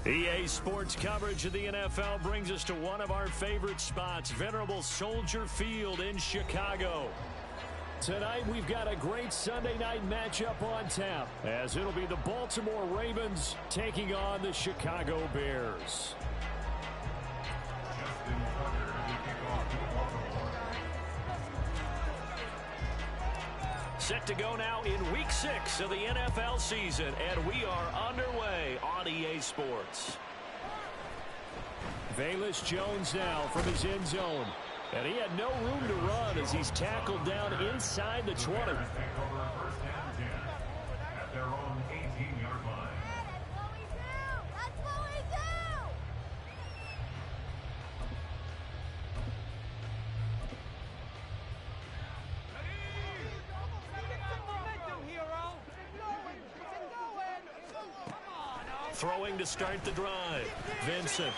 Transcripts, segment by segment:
EA Sports coverage of the NFL brings us to one of our favorite spots, venerable Soldier Field in Chicago. Tonight, we've got a great Sunday night matchup on tap, as it'll be the Baltimore Ravens taking on the Chicago Bears. Set to go now in Week 6 of the NFL season, and we are underway on EA Sports. Velus Jones now from his end zone. And he had no room to run as he's tackled down inside the 20. Throwing to start the drive. Vincent.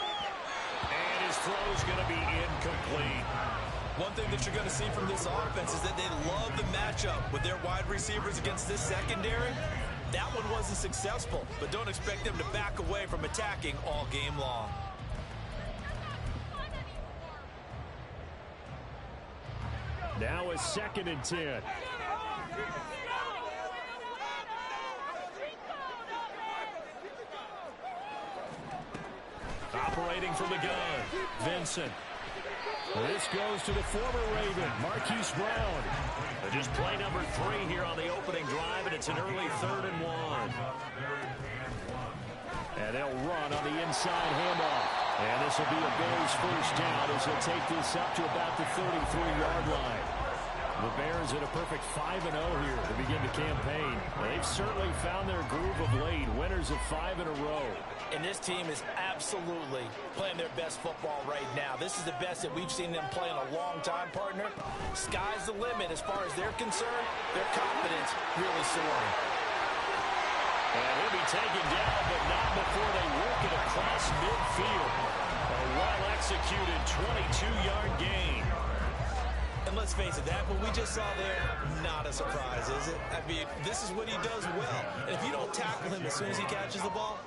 And his throw is going to be incomplete. One thing that you're going to see from this offense is that they love the matchup with their wide receivers against this secondary. That one wasn't successful, but don't expect them to back away from attacking all game long. Now a 2nd and 10. Operating from the gun, Vincent. This goes to the former Raven, Marquise Brown. Just play number 3 here on the opening drive, and it's an early 3rd and 1. And they'll run on the inside handoff. And this will be a Bears first down as they'll take this up to about the 33-yard line. The Bears at a perfect 5-0 here to begin the campaign. They've certainly found their groove of late, winners of 5 in a row. And this team is absolutely playing their best football right now. This is the best that we've seen them play in a long time, partner. Sky's the limit as far as they're concerned. Their confidence really soaring. And he'll be taken down, but not before they work it across midfield. A well-executed 22-yard gain. And let's face it, that what we just saw there, not a surprise, is it? I mean, this is what he does well. And if you don't tackle him as soon as he catches the ball,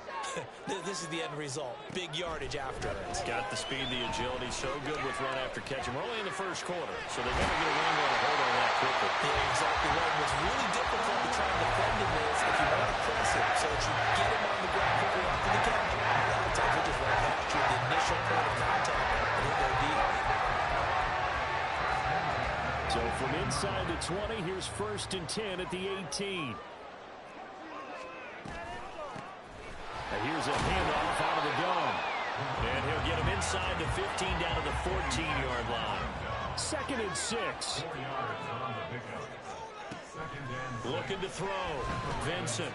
this is the end result. Big yardage after it. It's got the speed, the agility, so good with run after catch. And we're only in the first quarter, so they're going to get a win on a hold on that quickly. Yeah, exactly right. What's really difficult to try and defend him is if you want to press him so that you get him on the ground quickly after the catch. A lot of times you just want to capture the initial point of contact and he'll go deep. So from inside the 20, here's 1st and 10 at the 18. And here's a handoff out of the gun. And he'll get him inside the 15 down to the 14-yard line. 2nd and 6. Looking to throw. Vincent.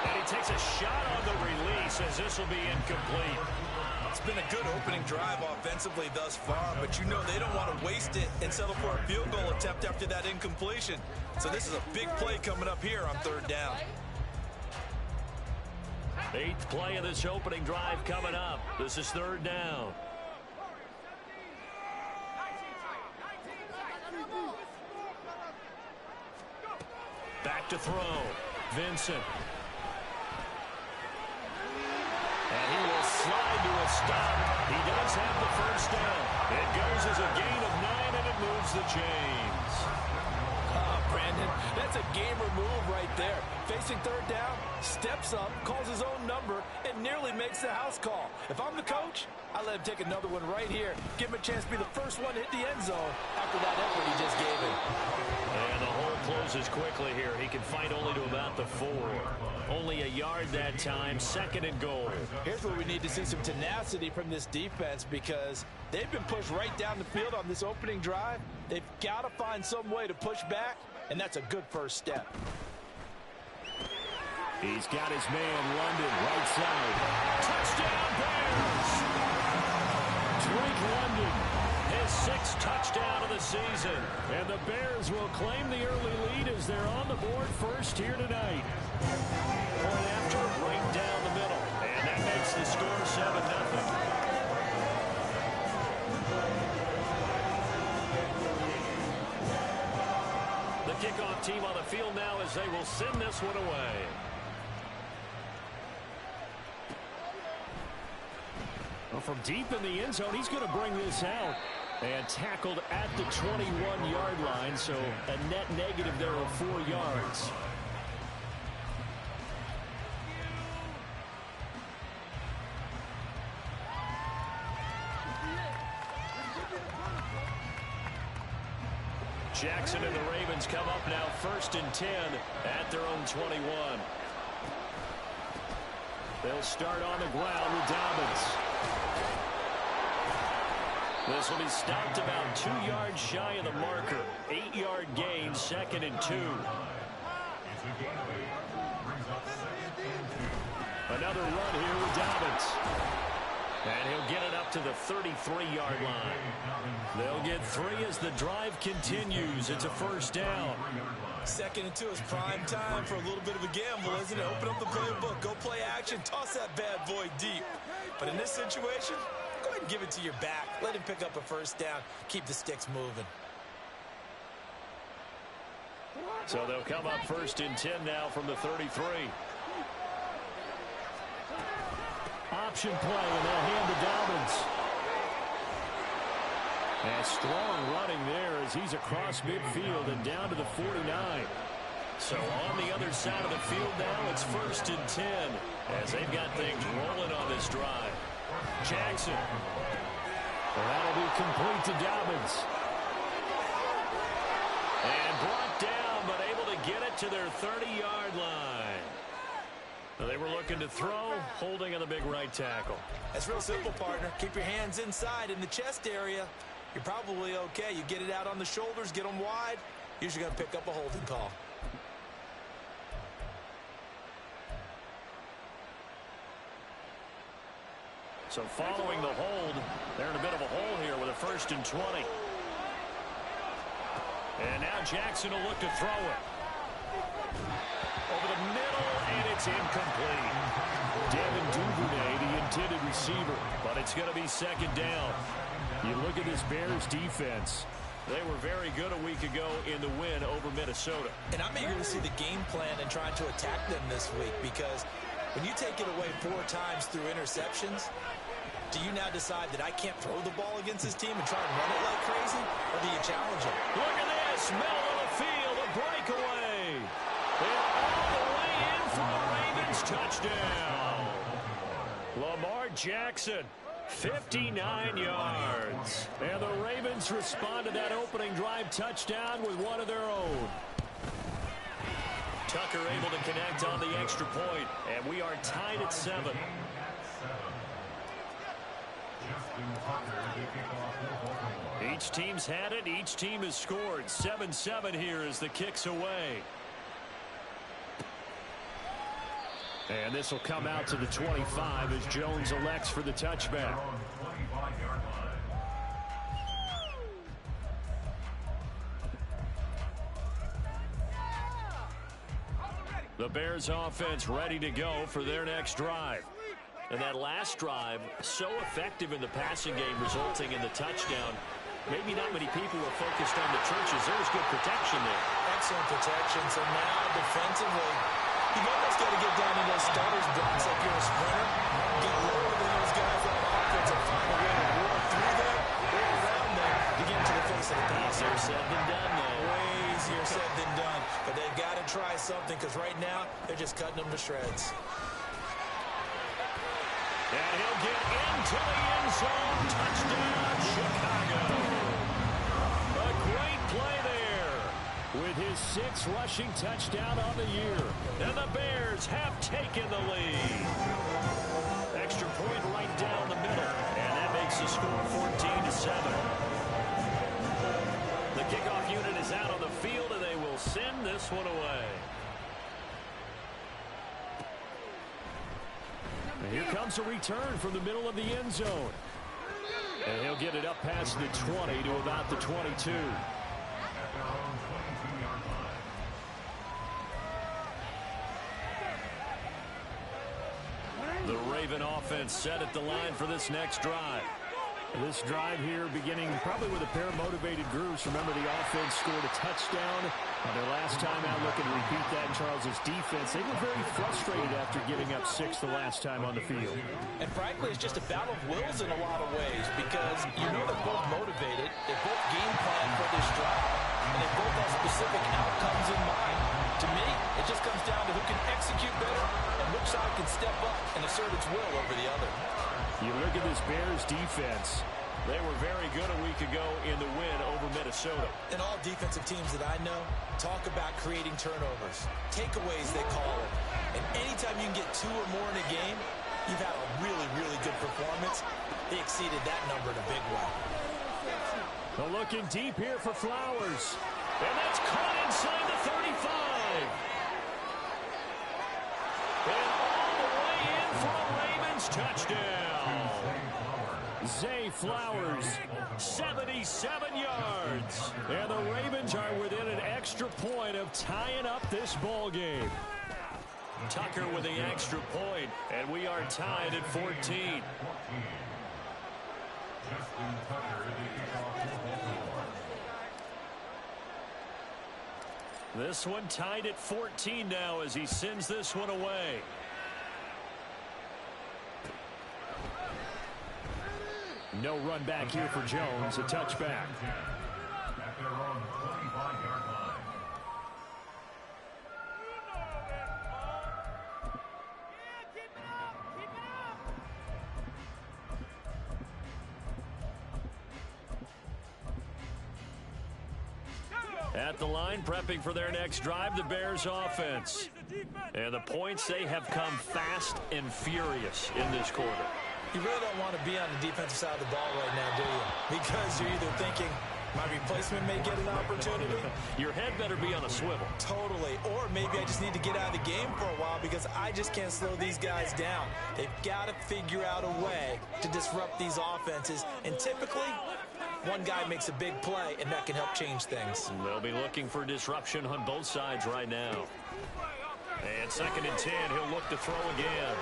And he takes a shot on the release as this will be incomplete. It's been a good opening drive offensively thus far, but you know they don't want to waste it and settle for a field goal attempt after that incompletion. So this is a big play coming up here on 3rd down. 8th play of this opening drive coming up. This is 3rd down. Back to throw. Vincent. And he will slide to a stop. He does have the first down. It goes as a gain of 9, and it moves the chains. Brandon, that's a gamer move right there. Facing 3rd down, steps up, calls his own number, and nearly makes the house call. If I'm the coach, I let him take another one right here. Give him a chance to be the first one to hit the end zone after that effort he just gave him. And the hole closes quickly here. He can fight only to about the 4. Only a yard that time, 2nd and goal. Here's where we need to see some tenacity from this defense because they've been pushed right down the field on this opening drive. They've got to find some way to push back, and that's a good first step. He's got his man, London, right side. Touchdown, Bears! Drake London, his 6th touchdown of the season. And the Bears will claim the early lead as they're on the board first here tonight. Point after, right down the middle. And that makes the score 7-0. The kickoff team on the field now as they will send this one away. from deep in the end zone, he's going to bring this out. And tackled at the 21-yard line, so a net negative there of 4 yards. Jackson and the Ravens come up now 1st and 10 at their own 21. They'll start on the ground with Dobbins. This will be stopped about 2 yards shy of the marker. 8-yard gain, 2nd and 2. Another run here with Dobbins. And he'll get it up to the 33-yard line. They'll get 3 as the drive continues. It's a 1st down. 2nd and 2 is prime time for a little bit of a gamble, isn't it? Open up the playbook, go play action, toss that bad boy deep. But in this situation, go ahead and give it to your back. Let him pick up a 1st down. Keep the sticks moving. So they'll come up 1st and 10 now from the 33. Option play, and they'll hand to Dobbins. And strong running there as he's across midfield and down to the 49. So on the other side of the field now, it's 1st and 10 as they've got things rolling on this drive. Jackson. Well, that'll be complete to Dobbins. And brought down, but able to get it to their 30-yard line. They were looking to throw, holding on the big right tackle. That's real simple, partner. Keep your hands inside in the chest area. You're probably okay. You get it out on the shoulders, get them wide. Usually going to pick up a holding call. So following the hold, they're in a bit of a hole here with a 1st and 20. And now Jackson will look to throw it. Over the middle, and it's incomplete. Devin Duvernay, the intended receiver, but it's going to be 2nd down. You look at this Bears defense. They were very good a week ago in the win over Minnesota. And I'm eager to see the game plan and trying to attack them this week, because when you take it away 4 times through interceptions, do you now decide that I can't throw the ball against this team and try and run it like crazy, or do you challenge it? Look at this, middle of the field, a breakaway. And all the way in for the Ravens touchdown. Lamar Jackson, 59 yards. And the Ravens respond to that opening drive touchdown with one of their own. Tucker able to connect on the extra point, and we are tied at 7. Each team's had it. Each team has scored. 7-7 here as the kick's away. And this will come out to the 25 as Jones elects for the touchback. The Bears offense ready to go for their next drive. And that last drive, so effective in the passing game, resulting in the touchdown. Maybe not many people were focused on the trenches. There was good protection there. Excellent protection. So now defensively, you've almost got to get down in those starters' blocks like you're a sprinter. Get lower than those guys on offense and find a way to walk through them or around them to get into the face of the pass. Easier said than done, though. Way easier said than done. But they've got to try something, because right now they're just cutting them to shreds. And he'll get into the end zone. Touchdown, Chicago. A great play there with his 6th rushing touchdown on the year. And the Bears have taken the lead. Extra point right down the middle. And that makes the score 14-7. The kickoff unit is out on the field, and they will send this one away. And here comes a return from the middle of the end zone. And he'll get it up past the 20 to about the 22. The Raven offense set at the line for this next drive. This drive here beginning probably with a pair of motivated groups. Remember, the offense scored a touchdown their last time out. Looking to repeat that in Charles's defense. They were very frustrated after giving up 6 the last time on the field. And frankly, it's just a battle of wills in a lot of ways because you know they're both motivated. They both game plan for this drive, and they both have specific outcomes in mind. To me, it just comes down to who can execute better and which side can step up and assert its will over the other. You look at this Bears defense. They were very good a week ago in the win over Minnesota. And all defensive teams that I know talk about creating turnovers. Takeaways, they call it. And anytime you can get 2 or more in a game, you've had a really, really good performance. They exceeded that number in a big way. They're looking deep here for Flowers. And that's caught inside the 35. And all the way in for a Ravens touchdown. Zay Flowers, 77 yards. And the Ravens are within an extra point of tying up this ball game. Tucker with the extra point, and we are tied at 14. This one tied at 14 now as he sends this one away. No run back here for Jones, a touchback. At the line, prepping for their next drive, the Bears offense. And the points, they have come fast and furious in this quarter. You really don't want to be on the defensive side of the ball right now, do you? Because you're either thinking, my replacement may get an opportunity. Your head better be on a swivel. Totally. Or maybe I just need to get out of the game for a while because I just can't slow these guys down. They've got to figure out a way to disrupt these offenses. And typically, one guy makes a big play, and that can help change things. They'll be looking for disruption on both sides right now. And 2nd and 10, he'll look to throw again.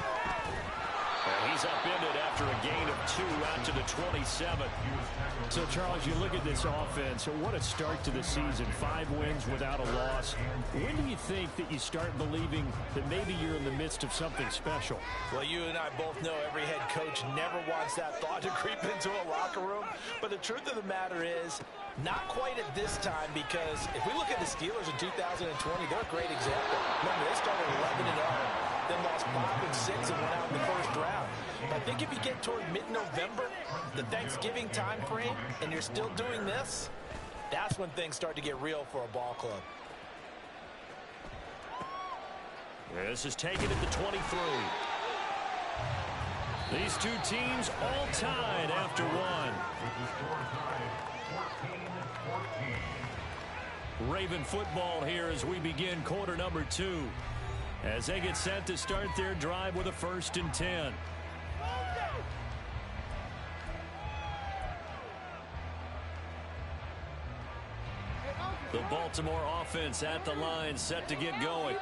And he's upended after a gain of 2 out to the 27. So, Charles, you look at this offense. What a start to the season. 5 wins without a loss. When do you think that you start believing that maybe you're in the midst of something special? Well, you and I both know every head coach never wants that thought to creep into a locker room. But the truth of the matter is, not quite at this time, because if we look at the Steelers in 2020, they're a great example. Remember, they started 11-0. Then lost 5 and 6 and went out in the first round. But I think if you get toward mid-November, the Thanksgiving time frame, and you're still doing this, that's when things start to get real for a ball club. This is taken at the 23. These two teams all tied after one. Raven football here as we begin quarter number 2. As they get set to start their drive with a 1st and 10. The Baltimore offense at the line, set to get going.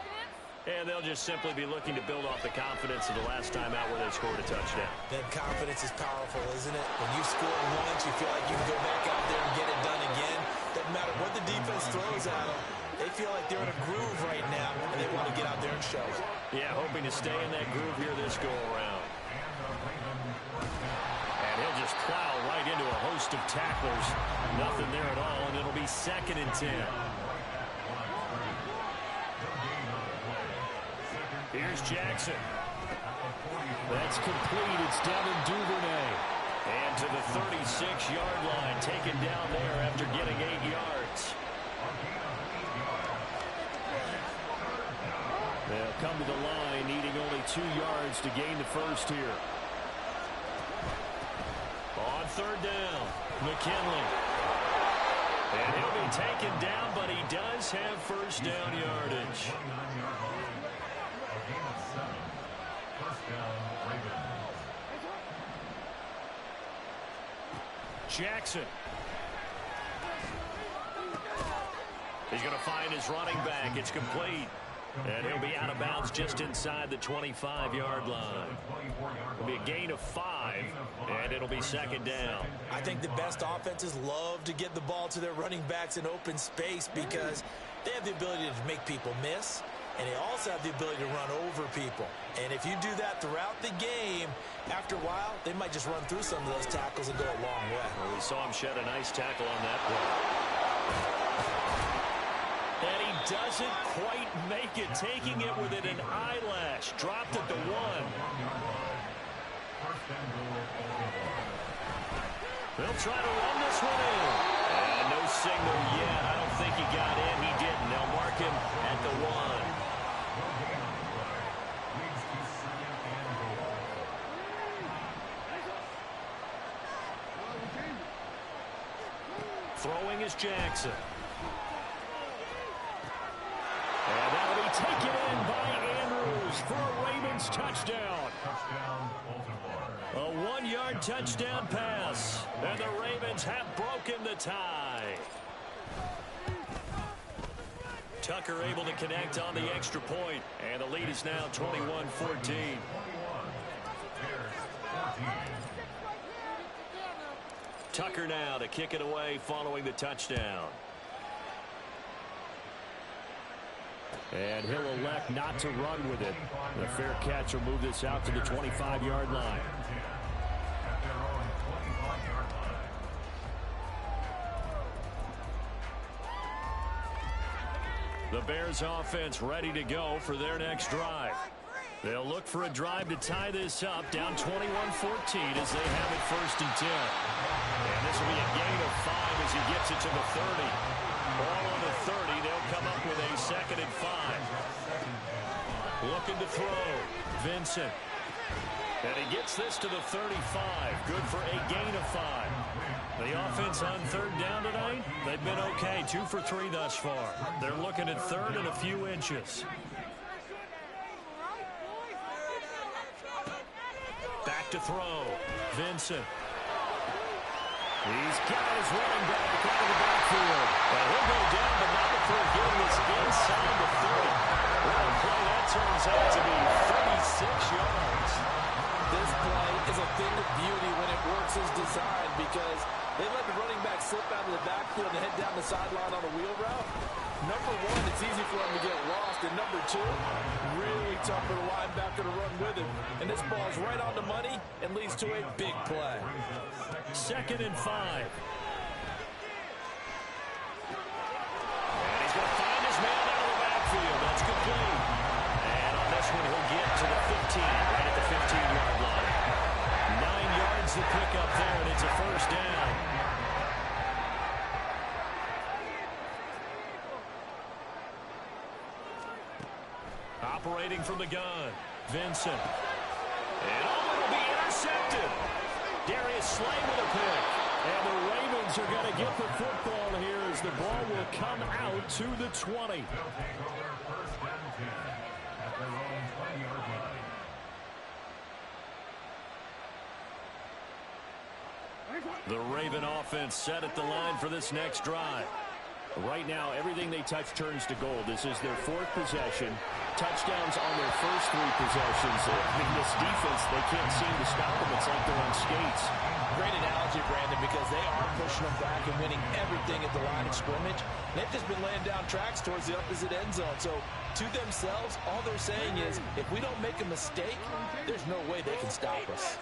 And they'll just simply be looking to build off the confidence of the last time out where they scored a touchdown. That confidence is powerful, isn't it? When you score once, you feel like you can go back out there and get it done again. Doesn't matter what the defense throws at them. They feel like they're in a groove right now, and they want to get out there and show it. Yeah, hoping to stay in that groove here this go-around. And he'll just plow right into a host of tacklers. Nothing there at all, and it'll be 2nd and 10. Here's Jackson. That's complete. It's Devin Duvernay. And to the 36-yard line, taken down there after getting 8 yards. They'll come to the line, needing only 2 yards to gain the first here. On 3rd down, McKinley. And he'll be taken down, but he does have 1st down yardage. Jackson. He's going to find his running back. It's complete. And he'll be out of bounds just inside the 25-yard line. It'll be a gain of 5, and it'll be second down. I think the best offenses love to get the ball to their running backs in open space because they have the ability to make people miss, and they also have the ability to run over people. And if you do that throughout the game, after a while, they might just run through some of those tackles and go a long way. Well, we saw him shed a nice tackle on that play. And he doesn't quite make it, taking it within an eyelash. Dropped at the 1. They'll try to run this one in. And no signal yet. I don't think he got in. He didn't. They'll mark him at the 1. Throwing is Jackson. And that'll be taken in by Andrews for a Ravens touchdown. A 1-yard touchdown pass. And the Ravens have broken the tie. Tucker able to connect on the extra point. And the lead is now 21-14. Tucker now to kick it away following the touchdown. And he'll elect not to run with it. The fair catch will move this out to the 25-yard line. The Bears offense ready to go for their next drive. They'll look for a drive to tie this up, down 21-14 as they have it 1st and 10. And this will be a gain of 5 as he gets it to the 30. Ball on the 30, they'll come up with a 2nd and 5. Looking to throw, Vincent. And he gets this to the 35, good for a gain of 5. The offense on 3rd down tonight, they've been okay, 2 for 3 thus far. They're looking at 3rd and a few inches. Back to throw. Vincent. He's got his running back out of the backfield. And he'll go down, but not before getting this inside the 30. What a play that turns out to be, 36 yards. This play is a thing of beauty when it works as designed because they let the running back slip out of the backfield and head down the sideline on a wheel route. Number 1, it's easy for him to get lost. And number 2, really tough for the linebacker to run with him. And this ball's right on the money and leads to a big play. 2nd and 5. And he's going to find his man out of the backfield. That's complete. And on this one, he'll get to the 15, right at the 15-yard line. 9 yards to pick up there, and it's a 1st down. Operating from the gun, Vincent. And will be intercepted. Darius Slay with a pick. And the Ravens are going to get the football here as the ball will come out to the 20. The Raven offense set at the line for this next drive. Right now, everything they touch turns to gold. This is their 4th possession. Touchdowns on their first 3 possessions. In this defense, they can't seem to stop them. It's like they're on skates. Great analogy, Brandon, because they are pushing them back and winning everything at the line of scrimmage. They've just been laying down tracks towards the opposite end zone. So, to themselves, all they're saying is, if we don't make a mistake, there's no way they can stop us.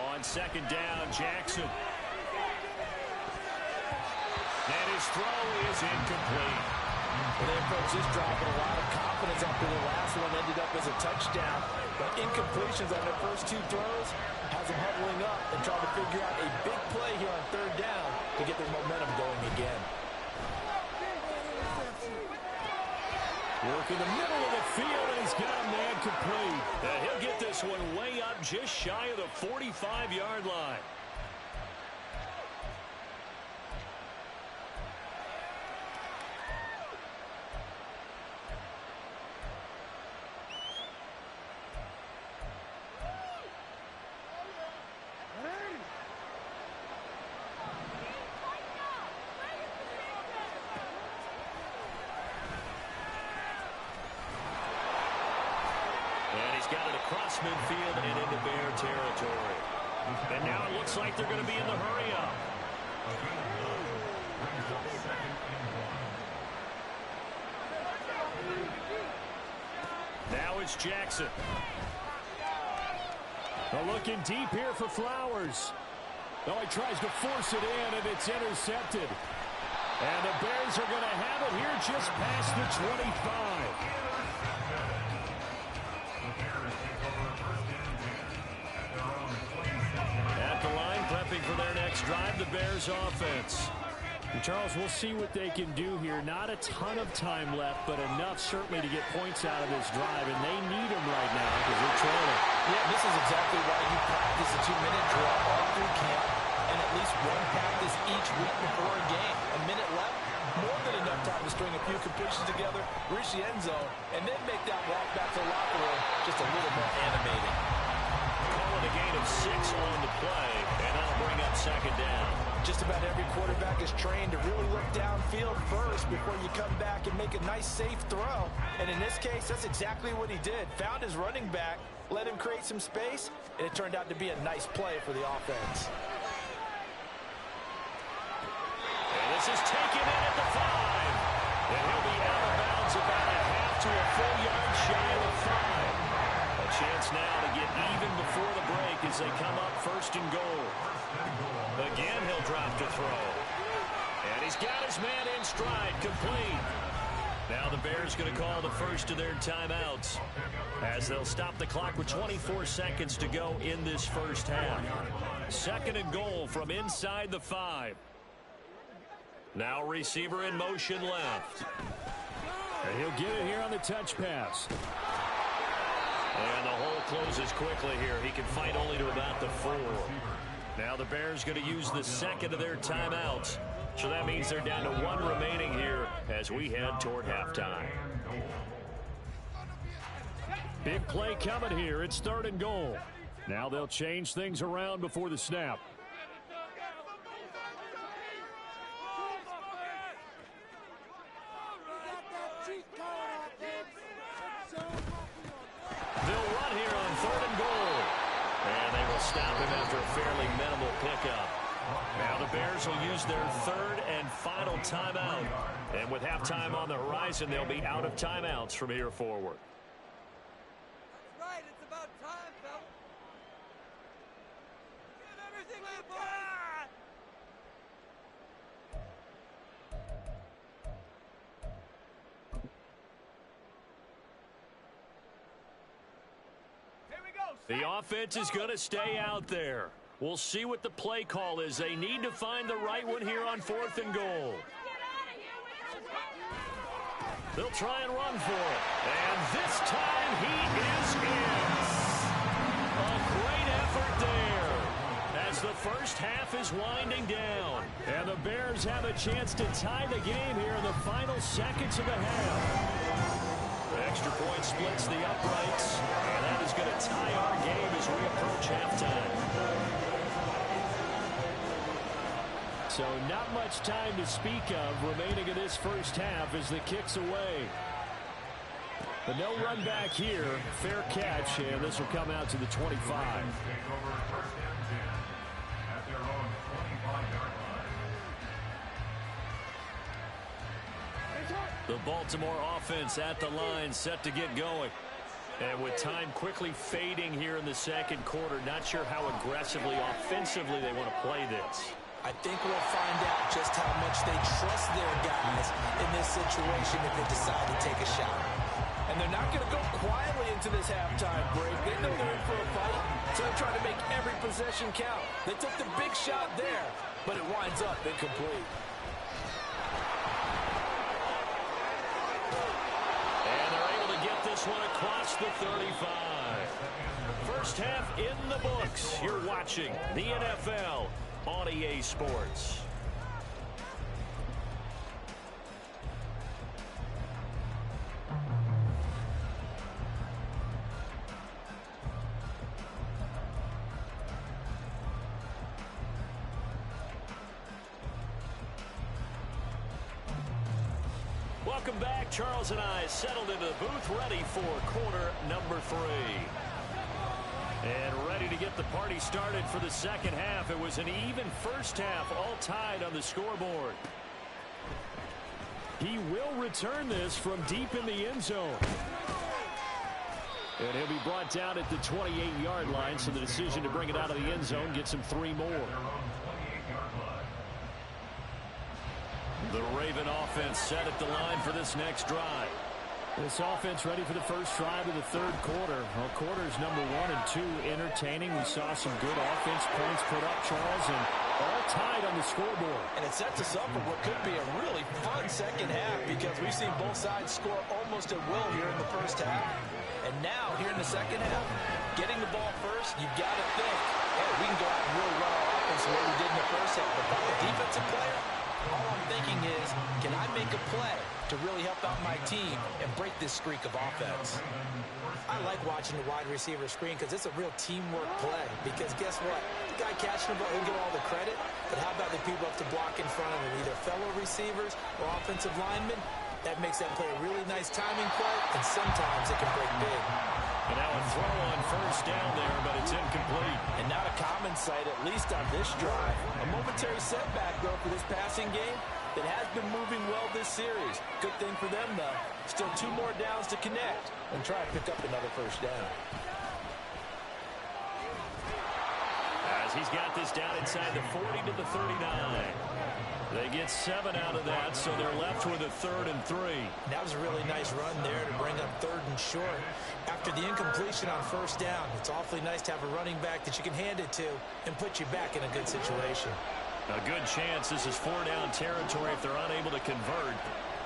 On 2nd down, Jackson. And his throw is incomplete. Well, they approached this drive with a lot of confidence after the last one ended up as a touchdown. But incompletions on their first 2 throws has them huddling up and trying to figure out a big play here on 3rd down to get their momentum going again. Work in the middle of the field, and he's got a man complete. And he'll get this one way up just shy of the 45-yard line. across midfield and into Bear territory. And now it looks like they're going to be in the hurry-up. Now it's Jackson. Looking deep here for Flowers. Oh, he tries to force it in, and it's intercepted. And the Bears are going to have it here just past the 25. At the line, prepping for their next drive, the Bears offense. And Charles, we'll see what they can do here. Not a ton of time left, but enough certainly to get points out of this drive, and they need them right now because they're trailing. Yeah, this is exactly why you practice a 2-minute drill all through camp and at least one practice each week before a game. A minute left, more than enough time to string a few completions together, reach the end zone, and then make that walk back to the locker room just a little more animated. Calling a gain of 6 on the play, and that'll bring up second down. Just about every quarterback is trained to really look downfield first before you come back and make a nice, safe throw. And in this case, that's exactly what he did. Found his running back, let him create some space, and it turned out to be a nice play for the offense. And this is taken in at the 5. And he'll be out of bounds about a half to a full yard shy of the 5. A chance now to get even before the break as they come up first and goal. Again, he'll drop to throw. And he's got his man in stride, complete. Now the Bears going to call the first of their timeouts as they'll stop the clock with 24 seconds to go in this first half. Second and goal from inside the 5. Now receiver in motion left. And he'll get it here on the touch pass. And the hole closes quickly here. He can fight only to about the 4. Now the Bears going to use the second of their timeouts. So that means they're down to 1 remaining here as we head toward halftime. Big play coming here. It's third and goal. Now they'll change things around before the snap. They'll run here on third and goal. And they will stop him after a fairly minimal pickup. Now the Bears will use their third and final timeout. And with halftime on the horizon, they'll be out of timeouts from here forward. That's right. It's about time, fella. Give everything we got. Here we go. The offense is going to stay out there. We'll see what the play call is. They need to find the right one here on fourth and goal. They'll try and run for it. And this time he is in. A great effort there as the first half is winding down. And the Bears have a chance to tie the game here in the final seconds of the half. Extra point splits the uprights. And that is going to tie our game as we approach halftime. So not much time to speak of remaining in this first half as the kick's away. But no run back here. Fair catch, and this will come out to the 25. The Baltimore offense at the line, set to get going. And with time quickly fading here in the second quarter, not sure how aggressively, offensively they want to play this. I think we'll find out just how much they trust their guys in this situation if they decide to take a shot. And they're not going to go quietly into this halftime break. They know they're in for a fight, so they're trying to make every possession count. They took the big shot there, but it winds up incomplete. And they're able to get this one across the 35. First half in the books. You're watching the NFL on EA Sports. Welcome back. Charles and I settled into the booth ready for quarter number 3. And ready to get the party started for the second half. It was an even first half, all tied on the scoreboard. He will return this from deep in the end zone. And he'll be brought down at the 28-yard line, so the decision to bring it out of the end zone gets him 3 more. The Raven offense set at the line for this next drive. This offense ready for the first drive of the third quarter. Well, quarters number 1 and 2 entertaining. We saw some good offense points put up, Charles, and all tied on the scoreboard. And it sets us up for what could be a really fun second half because we've seen both sides score almost at will here in the first half. And now, here in the second half, getting the ball first, you've got to think, hey, we can go out and really run our offense the way we did in the first half. But if I'm a defensive player, all I'm thinking is, can I make a play to really help out my team and break this streak of offense? I like watching the wide receiver screen because it's a real teamwork play. Because guess what? The guy catching the ball, he'll get all the credit. But how about the people up to block in front of him, either fellow receivers or offensive linemen? That makes that play a really nice timing play, and sometimes it can break big. And now a throw on first down there, but it's incomplete. And not a common sight, at least on this drive. A momentary setback, though, for this passing game that has been moving well this series. Good thing for them, though. Still 2 more downs to connect and try to pick up another first down. As he's got this down inside the 40 to the 39. They get 7 out of that, so they're left with a 3rd and 3. That was a really nice run there to bring up 3rd and short. After the incompletion on first down, it's awfully nice to have a running back that you can hand it to and put you back in a good situation. A good chance this is 4-down territory if they're unable to convert.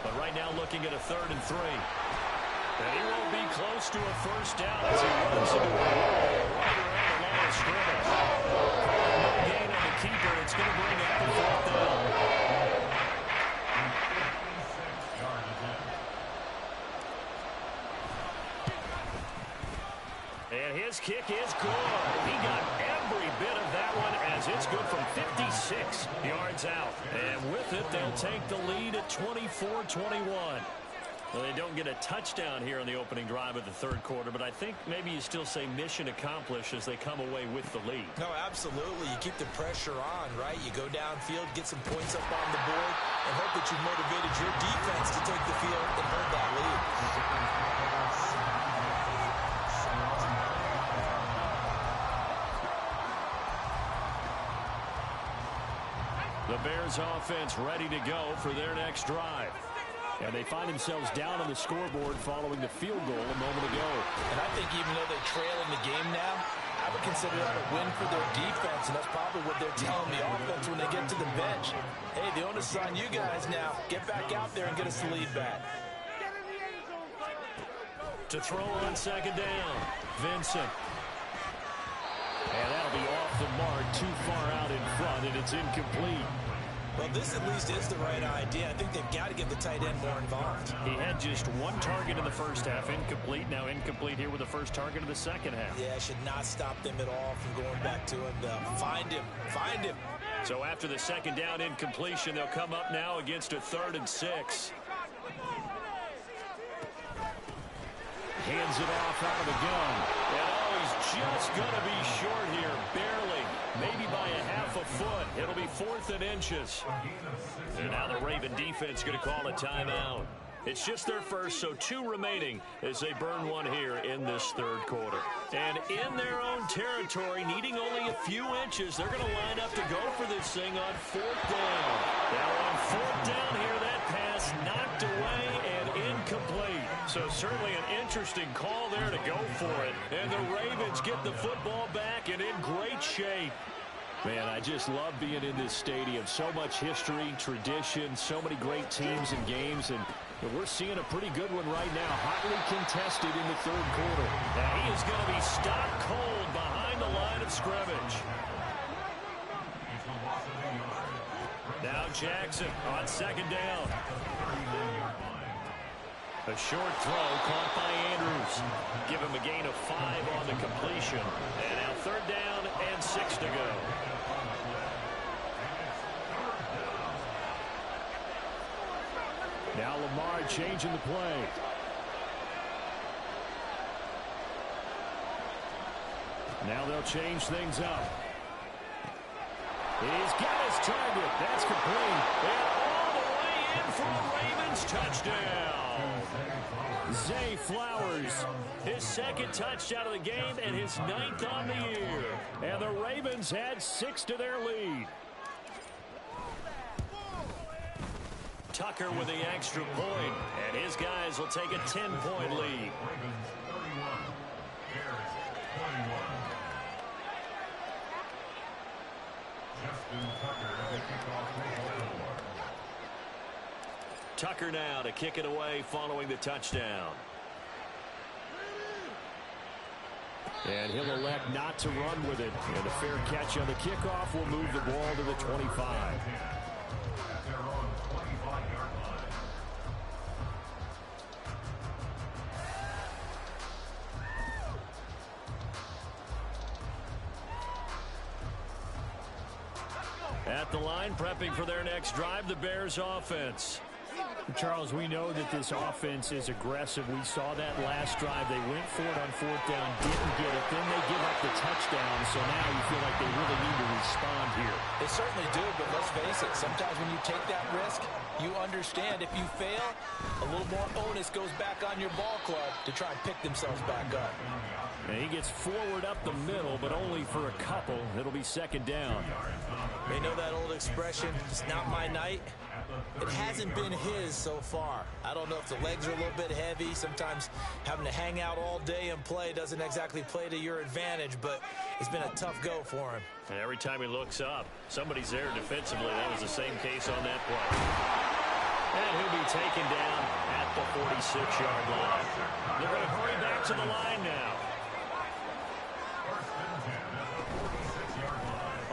But right now looking at a 3rd and 3. And he won't be close to a first down as he runs into a wall right around the line of scrimmage. No gain on the keeper. It's going to bring up the 4th down. And his kick is good. He got every bit of that one as it's good from 56 yards out. And with it, they'll take the lead at 24-21. Well, they don't get a touchdown here on the opening drive of the third quarter, but I think maybe you still say mission accomplished as they come away with the lead. No, absolutely. You keep the pressure on, right? You go downfield, get some points up on the board, and hope that you've motivated your defense to take the field and hold that lead. The Bears offense ready to go for their next drive. And they find themselves down on the scoreboard following the field goal a moment ago. And I think even though they trail in the game now, I would consider that a win for their defense, and that's probably what they're telling the offense when they get to the bench. Hey, the onus is on you guys now. Get back out there and get us the lead back. To throw on second down, Vincent. And that'll be off the mark, too far out in front, and it's incomplete. Well, this at least is the right idea. I think they've got to get the tight end more involved. He had just one target in the first half, incomplete. Now incomplete here with the first target of the second half. Yeah, should not stop them at all from going back to him. Find him. Find him. So after the second down incompletion, they'll come up now against a 3rd and 6. Hands it off out of the gun. And he's just going to be short here, barely. Maybe by a half a foot. It'll be 4th and inches. And now the Raven defense going to call a timeout. It's just their first, so 2 remaining as they burn one here in this third quarter. And in their own territory, needing only a few inches, they're going to line up to go for this thing on 4th down. Now on 4th down here, that pass knocked away and incomplete. So certainly an interesting call there to go for it. And the Ravens get the football back and in great shape. Man, I just love being in this stadium. So much history, tradition, so many great teams and games. And we're seeing a pretty good one right now, hotly contested in the third quarter. Now he is going to be stopped cold behind the line of scrimmage. Now Jackson on second down. A short throw caught by Andrews. Give him a gain of 5 on the completion. And now 3rd down and 6 to go. Now Lamar changing the play. Now they'll change things up. He's got his target. That's complete. And all the way in for a Ravens touchdown. Zay Flowers, his second touchdown of the game and his 9th on the year. And the Ravens had 6 to their lead. Tucker with the extra point, and his guys will take a 10-point lead. Tucker now to kick it away following the touchdown. And he'll elect not to run with it. And a fair catch on the kickoff will move the ball to the 25. At the line, prepping for their next drive, the Bears offense. Charles, we know that this offense is aggressive. We saw that last drive. They went for it on 4th down, didn't get it. Then they give up the touchdown, so now you feel like they really need to respond here. They certainly do, but let's face it, sometimes when you take that risk, you understand if you fail, a little more onus goes back on your ball club to try and pick themselves back up. And he gets forward up the middle, but only for a couple. It'll be 2nd down. They know that old expression, it's not my night. It hasn't been his so far. I don't know if the legs are a little bit heavy. Sometimes having to hang out all day and play doesn't exactly play to your advantage, but it's been a tough go for him. And every time he looks up, somebody's there defensively. That was the same case on that play. And he'll be taken down at the 46-yard line. They're going to hurry back to the line now.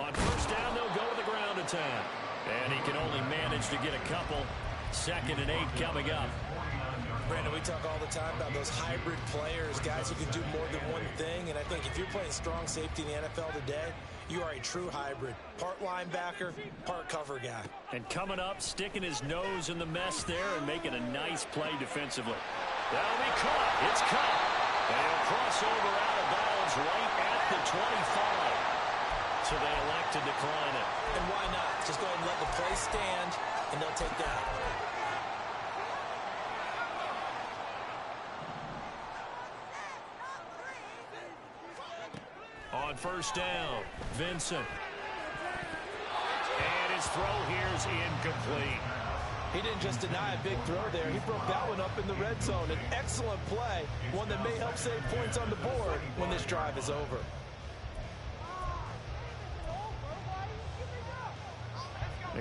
On 1st down, they'll go to the ground attack. And he can only manage to get a couple. 2nd and 8 coming up. Brandon, we talk all the time about those hybrid players, guys who can do more than one thing. And I think if you're playing strong safety in the NFL today, you are a true hybrid. Part linebacker, part cover guy. And coming up, sticking his nose in the mess there and making a nice play defensively. That'll be caught. It's caught. And he'll cross over out of bounds right at the 25. So they elect to decline it. And why not? Just go ahead and let the play stand, and they'll take that. On 1st down, Vincent. And his throw here's incomplete. He didn't just deny a big throw there. He broke that one up in the red zone. An excellent play, one that may help save points on the board when this drive is over.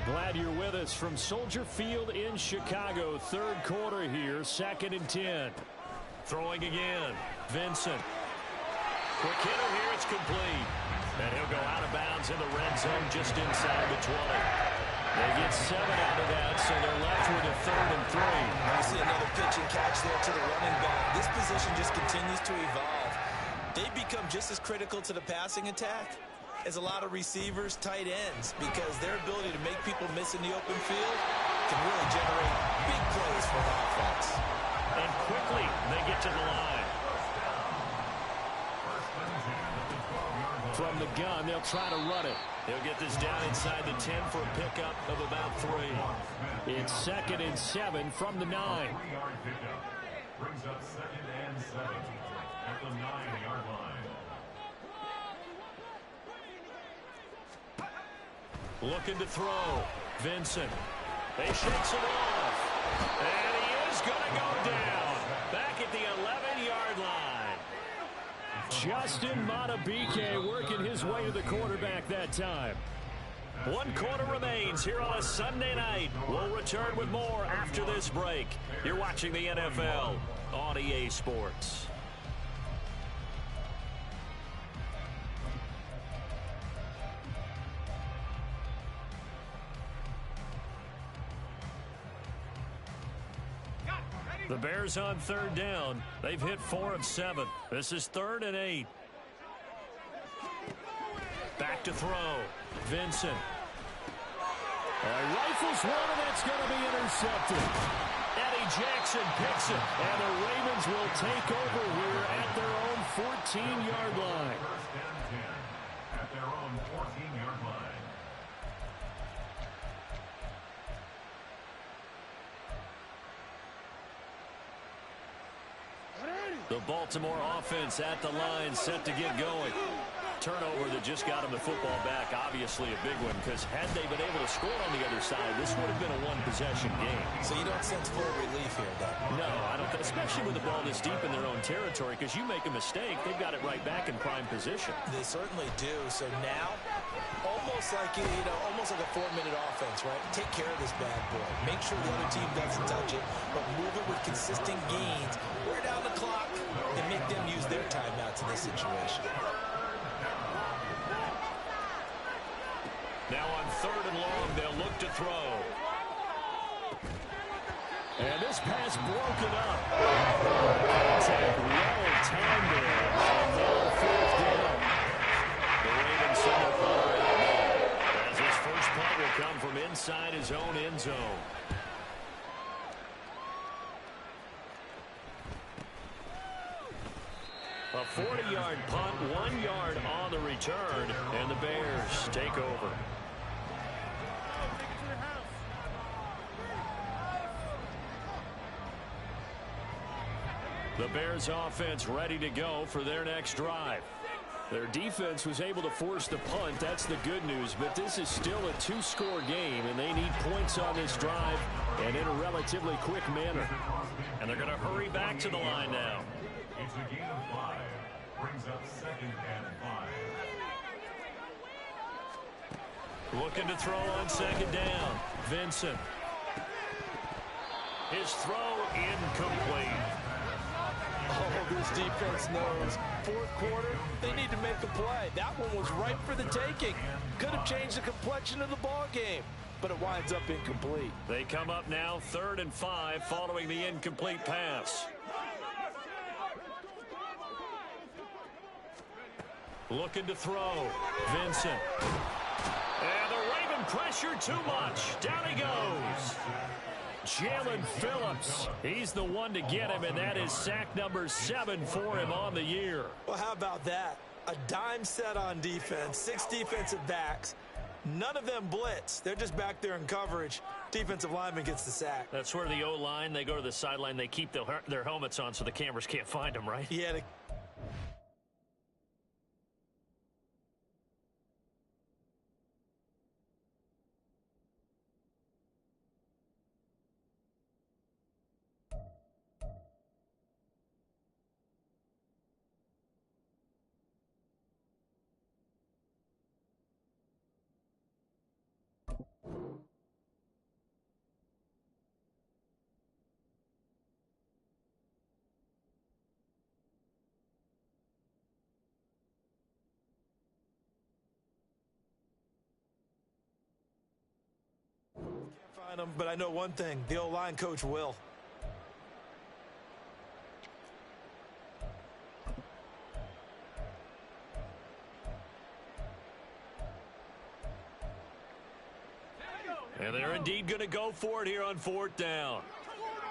Glad you're with us from Soldier Field in Chicago. 3rd quarter here, 2nd and 10. Throwing again, Vincent. Quick hitter here, it's complete. And he'll go out of bounds in the red zone just inside the 20. They get 7 out of that, so they're left with a 3rd and 3. I see another pitch and catch there to the running back. This position just continues to evolve. They become just as critical to the passing attack as a lot of receivers, tight ends, because their ability to make people miss in the open field can really generate big plays for an offense. And quickly, they get to the line. From the gun, they'll try to run it. They'll get this down inside the 10 for a pickup of about 3. It's 2nd and 7 from the 9. Brings up 2nd and 7 at the 9-yard line. Looking to throw. Vincent. He shakes it off. And he is going to go down. Back at the 11-yard line. Justin Matabike working his way to the quarterback that time. 1 quarter remains here on a Sunday night. We'll return with more after this break. You're watching the NFL on EA Sports. The Bears on 3rd down. They've hit 4 of 7. This is 3rd and 8. Back to throw. Vincent. Rifles one, and it's going to be intercepted. And he Jackson picks it, and the Ravens will take over here at their own 14-yard line. First and 10 at their own 14-yard line. The Baltimore offense at the line, set to get going. Turnover that just got him the football back, obviously a big one, because had they been able to score on the other side, this would have been a one-possession game. So you don't sense full relief here, though? No, I don't, especially with the ball this deep in their own territory, because you make a mistake, they've got it right back in prime position. They certainly do. So now, almost like almost like a 4-minute offense, right? Take care of this bad boy. Make sure the other team doesn't touch it, but move it with consistent gains. Wear down the clock and make them use their timeouts in this situation. Now on 3rd and long, they'll look to throw. And this pass broken up. Contact well timed there. And now 4th down. The Ravens send their punter out now, as his first punt will come from inside his own end zone. A 40-yard punt, 1 yard on the return, and the Bears take over. The Bears offense ready to go for their next drive. Their defense was able to force the punt. That's the good news, but this is still a 2-score game, and they need points on this drive and in a relatively quick manner. And they're going to hurry back to the line now. It's a gain of 5. Brings up 2nd and 5. Looking to throw on 2nd down. Vincent. His throw incomplete. Oh, this defense knows. 4th quarter, they need to make a play. That one was ripe for the taking. Could have changed the complexion of the ball game, but it winds up incomplete. They come up now 3rd and 5 following the incomplete pass. Looking to throw. Vincent. And the Raven pressure too much. Down he goes. Jalen Phillips. He's the one to get him, and that is sack number 7 for him on the year. Well, how about that? A dime set on defense, 6 defensive backs. None of them blitz. They're just back there in coverage. Defensive lineman gets the sack. That's where the O-line, they go to the sideline, they keep their helmets on so the cameras can't find them, right? Yeah, can't find them, but I know one thing. The O-line coach will. And they're indeed going to go for it here on 4th down.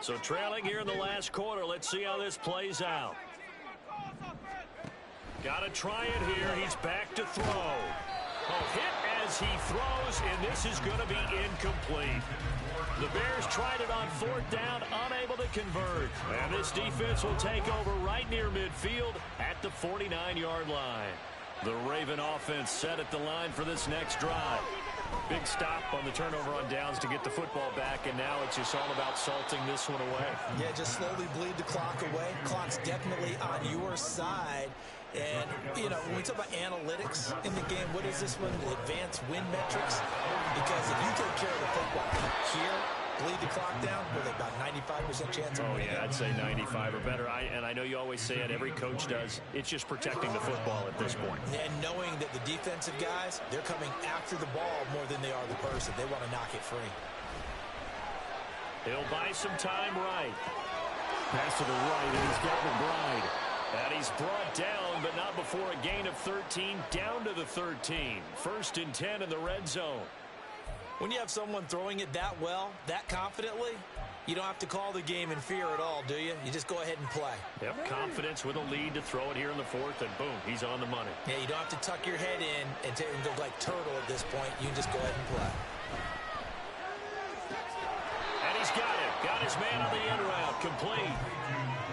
So trailing here in the last quarter. Let's see how this plays out. Got to try it here. He's back to throw. Oh, hit as he throws, and this is going to be incomplete. The Bears tried it on 4th down, unable to convert. And this defense will take over right near midfield at the 49-yard line. The Raven offense set at the line for this next drive. Big stop on the turnover on downs to get the football back, and now it's just all about salting this one away. Yeah, just slowly bleed the clock away. Clock's definitely on your side. And, when we talk about analytics in the game, what is this one? The advanced win metrics? Because if you take care of the football here, bleed the clock down, with about 95% chance of winning. Yeah, I'd say 95 or better. And I know you always say it, every coach does. It's just protecting the football at this point. And knowing that the defensive guys, they're coming after the ball more than they are the person. They want to knock it free. He'll buy some time right. Pass to the right, and he's got McBride. And he's brought down, but not before a gain of 13, down to the 13. 1st and 10 in the red zone. When you have someone throwing it that well, that confidently, You don't have to call the game in fear at all, do you? You just go ahead and play. Yep, confidence with a lead to throw it here in the fourth, and boom, he's on the money. Yeah, you don't have to tuck your head in and go like turtle at this point. You can just go ahead and play. And he's got it. Got his man on the in route. Complete.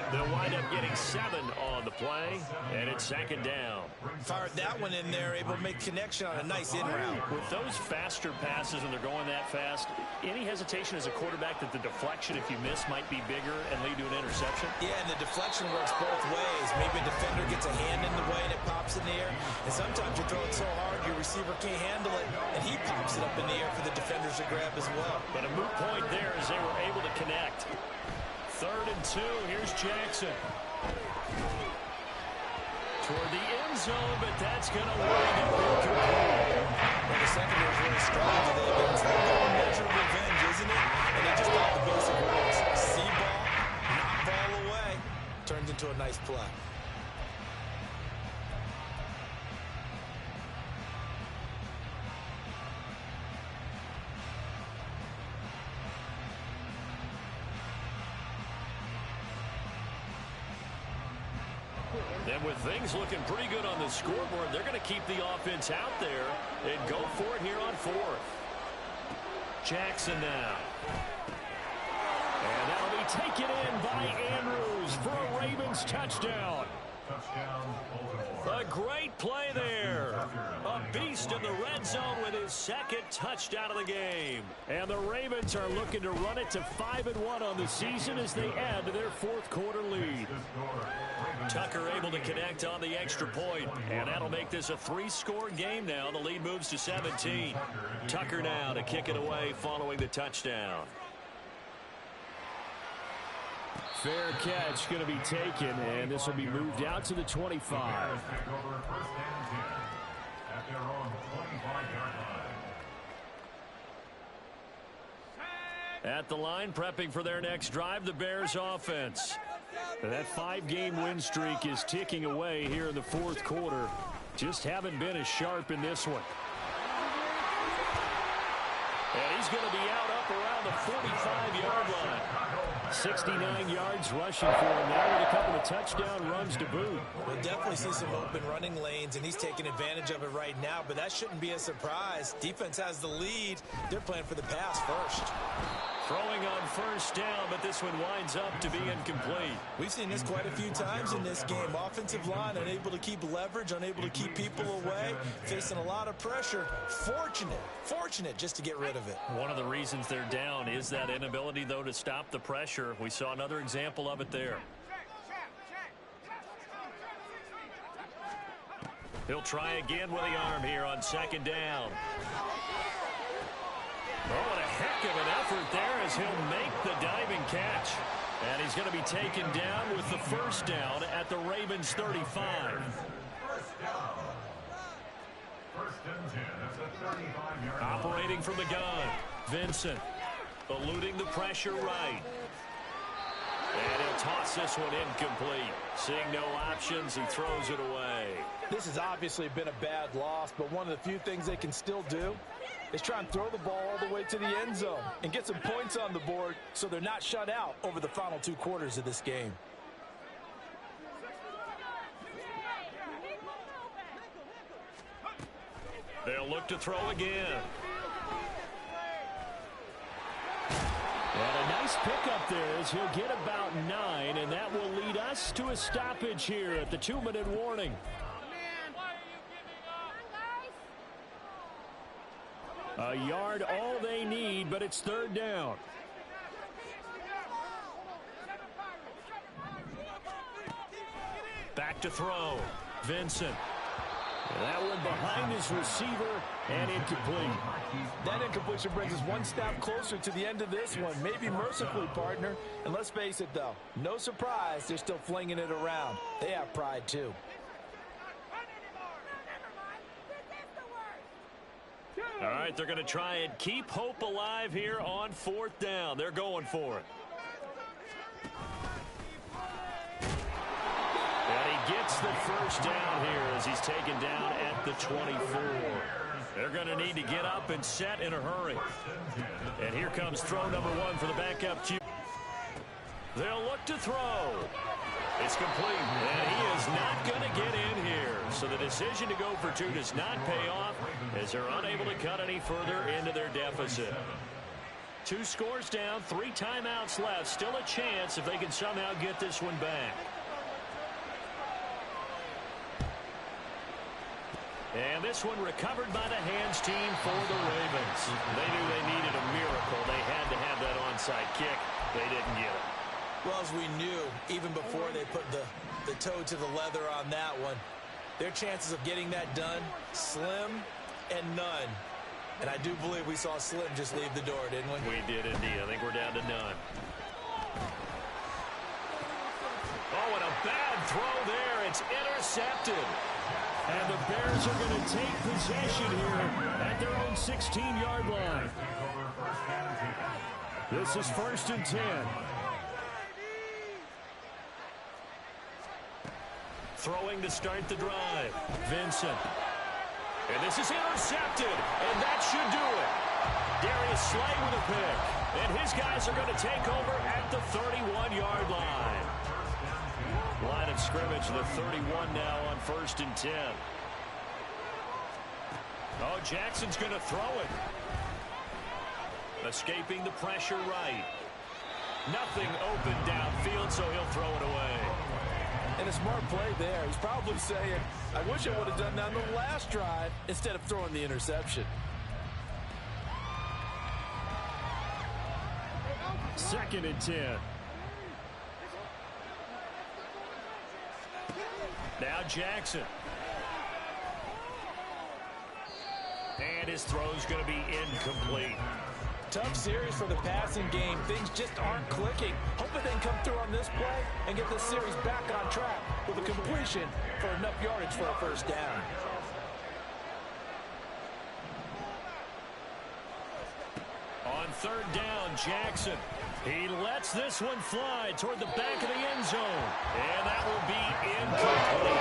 They'll wind up getting 7 on the play, and it's second down. Fired that one in there, able to make connection on a nice in route. With those faster passes and they're going that fast, any hesitation as a quarterback that the deflection, if you miss, might be bigger and lead to an interception? Yeah, and the deflection works both ways. Maybe a defender gets a hand in the way and it pops in the air. And sometimes you throw it so hard your receiver can't handle it, and he pops it up in the air for the defenders to grab as well. But a moot point there as they were able to connect. 3rd and 2. Here's Jackson. Toward the end zone, but that's going to wind up incomplete. Well, the secondary is really strong today, but it's like going measure of revenge, isn't it? And they just got the basic rules. See ball, knock ball away. Turns into a nice play. And with things looking pretty good on the scoreboard, they're going to keep the offense out there and go for it here on 4th. Jackson now. And that'll be taken in by Andrews for a Ravens touchdown. A great play there. A beast in the red zone with his 2nd touchdown of the game. And the Ravens are looking to run it to 5-1 on the season as they add to their 4th quarter lead. Tucker able to connect on the extra point, and that'll make this a 3-score game now. The lead moves to 17. Tucker now to kick it away following the touchdown. Fair catch going to be taken, and this will be moved out to the 25. At the line, prepping for their next drive, the Bears offense. And that 5-game win streak is ticking away here in the 4th quarter. Just haven't been as sharp in this one. And he's going to be out up around the 45-yard line. 69 yards rushing for him now with a couple of touchdown runs to boot. We'll definitely see some open running lanes, and he's taking advantage of it right now, but that shouldn't be a surprise. Defense has the lead. They're playing for the pass first. Throwing on 1st down, but this one winds up to be incomplete. We've seen this quite a few times in this game. Offensive line unable to keep leverage, unable to keep people away, facing a lot of pressure. Fortunate just to get rid of it. One of the reasons they're down is that inability, though, to stop the pressure. We saw another example of it there. He'll try again with the arm here on 2nd down. Oh, what a heck of an effort there as he'll make the diving catch. And he's going to be taken down with the 1st down at the Ravens 35. Operating from the gun, Vincent eluding the pressure right. And he'll toss this one incomplete. Seeing no options, he throws it away. This has obviously been a bad loss, but one of the few things they can still do is try and throw the ball all the way to the end zone and get some points on the board so they're not shut out over the final 2 quarters of this game. They'll look to throw again. And a nice pickup there as he'll get about 9, and that will lead us to a stoppage here at the 2-minute warning. A yard all they need, but it's 3rd down. Back to throw. Vincent. And that one behind his receiver and incomplete. That incompletion brings us one step closer to the end of this one. Maybe mercifully, partner. And let's face it, though. No surprise, they're still flinging it around. They have pride, too. All right, they're going to try and keep hope alive here on 4th down. They're going for it. And he gets the 1st down here as he's taken down at the 24. They're going to need to get up and set in a hurry. And here comes throw number 1 for the backup Q. They'll look to throw. It's complete, and he is not going to get in here. So the decision to go for two does not pay off as they're unable to cut any further into their deficit. 2 scores down, 3 timeouts left. Still a chance if they can somehow get this one back. And this one recovered by the hands team for the Ravens. They knew they needed a miracle. They had to have that onside kick. They didn't get it. Well, as we knew, even before they put the toe to the leather on that one, their chances of getting that done, slim and none. And I do believe we saw Slim just leave the door, didn't we? We did indeed. I think we're down to none. Oh, and a bad throw there. It's intercepted. And the Bears are going to take possession here at their own 16-yard line. This is 1st and 10. Throwing to start the drive. Vincent. And this is intercepted. And that should do it. Darius Slay with a pick. And his guys are going to take over at the 31-yard line. Line of scrimmage, the 31 now on 1st and 10. Oh, Jackson's going to throw it. Escaping the pressure right. Nothing open downfield, so he'll throw it away. And a smart play there. He's probably saying, I wish I would have done that on the last drive instead of throwing the interception. 2nd and 10. Now Jackson. And his throw's going to be incomplete. Tough series for the passing game. Things just aren't clicking. Hoping they can come through on this play and get this series back on track with a completion for enough yardage for a 1st down. On 3rd down, Jackson. He lets this one fly toward the back of the end zone. And that will be incomplete.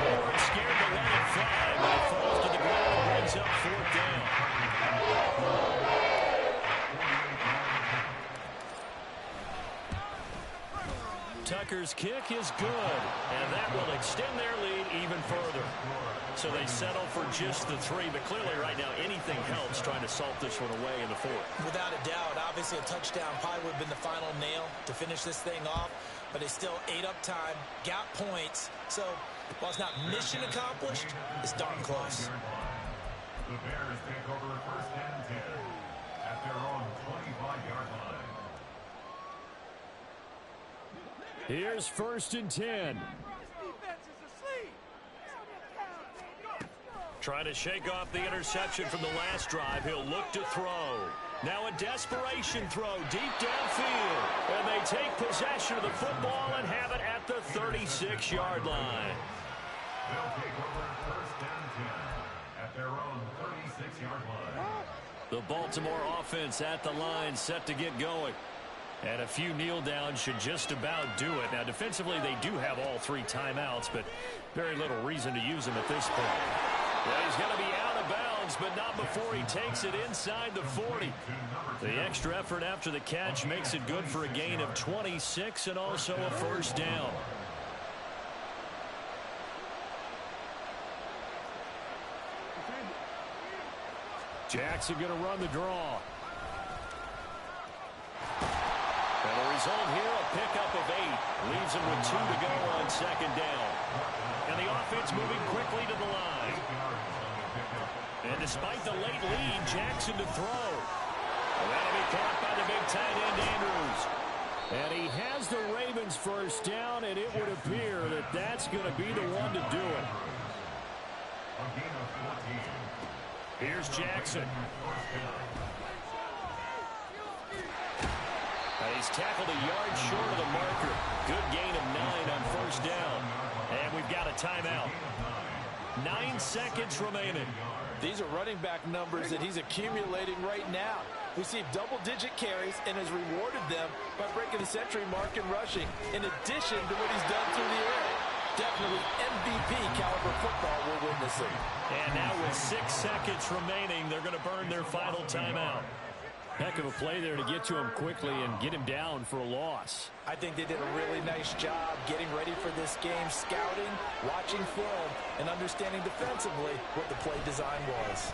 They weren't scared to let it fly, but it falls to the ground and brings up 4th down. Tucker's kick is good, and that will extend their lead even further. So they settle for just the 3, but clearly right now anything helps trying to salt this one away in the 4th. Without a doubt, obviously a touchdown probably would have been the final nail to finish this thing off, but they still ate up time, got points. So while it's not mission accomplished, it's darn close. The Bears take over 1st and 10 at their own 25-yard line. Here's 1st and 10. Trying to shake off the interception from the last drive. He'll look to throw. Now a desperation throw deep downfield. And they take possession of the football and have it at the 36-yard line. They'll take over 1st and 10 at their own 36-yard line. The Baltimore offense at the line, set to get going. And a few kneel downs should just about do it. Now, defensively, they do have all 3 timeouts, but very little reason to use them at this point. Well, he's going to be out of bounds, but not before he takes it inside the 40. The extra effort after the catch makes it good for a gain of 26 and also a 1st down. Jackson going to run the draw. And the result here, a pickup of 8. Leaves him with 2 to go on 2nd down. And the offense moving quickly to the line. And despite the late lead, Jackson to throw. And that'll be caught by the big tight end, Andrews. And he has the Ravens 1st down, and it would appear that that's going to be the one to do it. Here's Jackson. And he's tackled a yard short of the marker. Good gain of 9 on 1st down. And we've got a timeout. 9 seconds remaining. These are running back numbers that he's accumulating right now. Received double-digit carries and has rewarded them by breaking the century mark in rushing, in addition to what he's done through the air. Definitely MVP caliber football will win this league. And now with 6 seconds remaining, they're going to burn their final timeout. Heck of a play there to get to him quickly and get him down for a loss. I think they did a really nice job getting ready for this game, scouting, watching film, and understanding defensively what the play design was.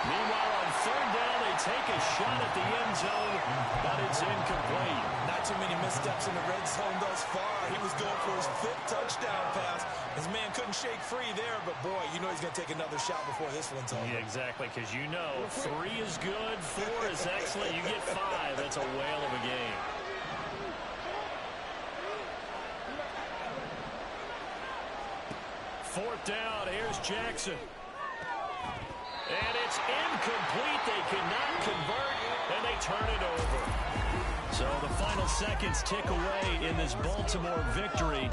Meanwhile, on third down, they take a shot at the end zone, but it's incomplete. Not too many missteps in the red zone thus far. He was going for his 5th touchdown pass. His man couldn't shake free there, but boy, you know he's going to take another shot before this one's over. Yeah, exactly, because you know 3 is good, 4 is excellent. You get 5, that's a whale of a game. Fourth down, here's Jackson. And it's incomplete. They cannot convert, and they turn it over. So the final seconds tick away in this Baltimore victory.